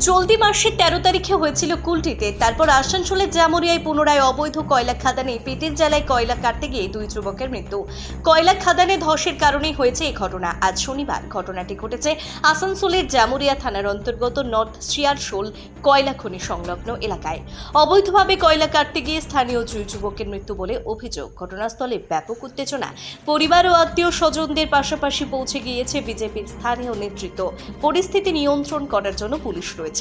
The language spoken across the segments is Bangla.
চলতি মাসের 13 তারিখে হয়েছিল কুলটিতে, তারপর আসানসোলের জামুরিয়ায় পুনরায় অবৈধ কয়লা খাদানে পেটের জ্বালায় কয়লা কাটতে গিয়ে দুই যুবকের মৃত্যু। কয়লা খাদানে ধসের কারণেই হয়েছে এই ঘটনা। আজ শনিবার ঘটনাটি ঘটেছে আসানসোলের জামুরিয়া থানার অন্তর্গত নর্থ শিয়ারশোল কয়লা খনি সংলগ্ন এলাকায়। অবৈধভাবে কয়লা কাটতে গিয়ে স্থানীয় দুই যুবকের মৃত্যু বলে অভিযোগ। ঘটনাস্থলে ব্যাপক উত্তেজনা। পরিবার ও আত্মীয় স্বজনদের পাশাপাশি পৌঁছে গিয়েছে বিজেপির স্থানীয় নেতৃত্ব। পরিস্থিতি নিয়ন্ত্রণ করার জন্য পুলিশ রয়েছে।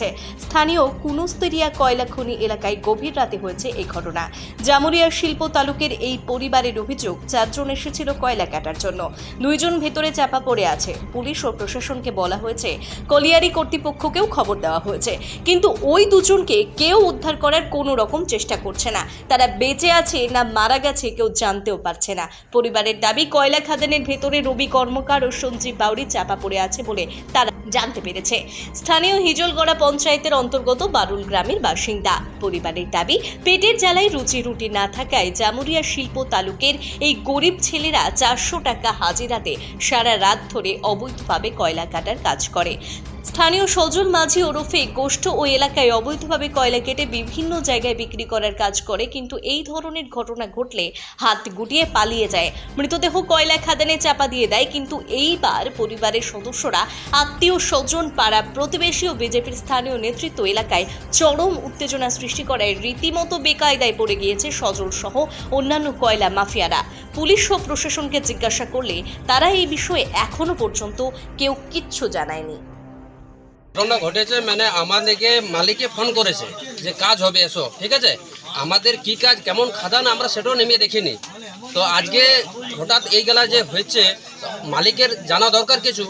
স্থানীয় কুনুস্তেরিয়া কয়লা খনি এলাকায় গভীর রাতে হয়েছে এই ঘটনা। জামুরিয়া শিল্প তালুকের এই পরিবারের অভিযোগ, 4 জন এসেছিল কয়লা কাটার জন্য, 2 জন ভেতরে চাপা পড়ে আছে। পুলিশ ও প্রশাসনকে বলা হয়েছে, কলিয়ারি কর্তৃপক্ষকেও খবর দেওয়া হয়েছে, কিন্তু ওই 2 জনকে কেউ উদ্ধার করার কোনো রকম চেষ্টা করছে না। তারা বেঁচে আছে না মারা গেছে কেউ জানতেও পারছে না। পরিবারের দাবি, কয়লা খাদানের ভেতরে রবি কর্মকার ও সঞ্জীব বাউরি চাপা পড়ে আছে বলে তারা জানতে পেরেছে। স্থানীয় হিজলগড়া পঞ্চায়েতের অন্তর্গত বারুল গ্রামের বাসিন্দা। পরিবারের দাবি, পেটের জ্বালায় রুজি রুটি না থাকায় জামুরিয়া শিল্প তালুকের এই গরিব ছেলেরা 400 টাকা হাজিরাতে সারা রাত ধরে অবৈধভাবে কয়লা কাটার কাজ করে। স্থানীয় সজল মাঝি ওরফে গোষ্ঠ ওই এলাকায় অবৈধভাবে কয়লা কেটে বিভিন্ন জায়গায় বিক্রি করার কাজ করে, কিন্তু এই ধরনের ঘটনা ঘটলে হাত গুটিয়ে পালিয়ে যায়। মৃতদেহ কয়লা খাদানে চাপা দিয়ে দেয়। কিন্তু এইবার পরিবারের সদস্যরা, আত্মীয় স্বজন, পাড়া প্রতিবেশী ও বিজেপির স্থানীয় নেতৃত্ব এলাকায় চরম উত্তেজনা সৃষ্টি করায় রীতিমতো বেকায়দায় পড়ে গিয়েছে সজল সহ অন্যান্য কয়লা মাফিয়ারা। পুলিশ ও প্রশাসনকে জিজ্ঞাসা করলে তারা এই বিষয়ে এখনো পর্যন্ত কেউ কিচ্ছু জানায়নি। ঘটনা ঘটেছে মানে আমাদেরকে মালিকে ফোন করেছে যে কাজ হবে এসো, ঠিক আছে, আমাদের কি কাজ কেমন খাদান আমরা সেটাও নেমে দেখিনি। তো আজকে হঠাৎ এই গেলা যে হয়েছে, মালিকের জানা দরকার কিছু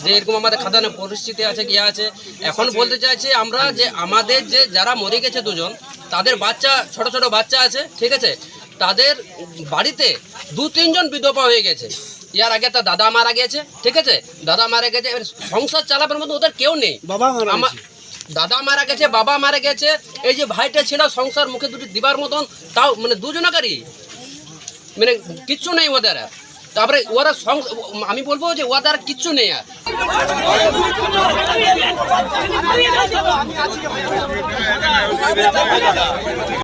যে এরকম আমাদের খাদানের পরিস্থিতি আছে কি আছে। এখন বলতে চাইছি আমরা যে আমাদের যে যারা মরে গেছে 2 জন, তাদের বাচ্চা ছোট ছোট বাচ্চা আছে, ঠিক আছে, তাদের বাড়িতে 2-3 জন বিধবা হয়ে গেছে। ইয়ার আগে তার দাদা মারা গেছে, ঠিক আছে, দাদা মারা গেছে, সংসার চালাবার মতো ওদের কেউ নেই। দাদা মারা গেছে, বাবা মারা গেছে, এই যে ভাইটা ছিল সংসার মুখে দুটি দিবার মতন, তাও মানে 2 জনাকারই মানে কিচ্ছু নেই ওদের। তারপরে ওরা আমি বলবো যে ওদের কিচ্ছু নেই আর।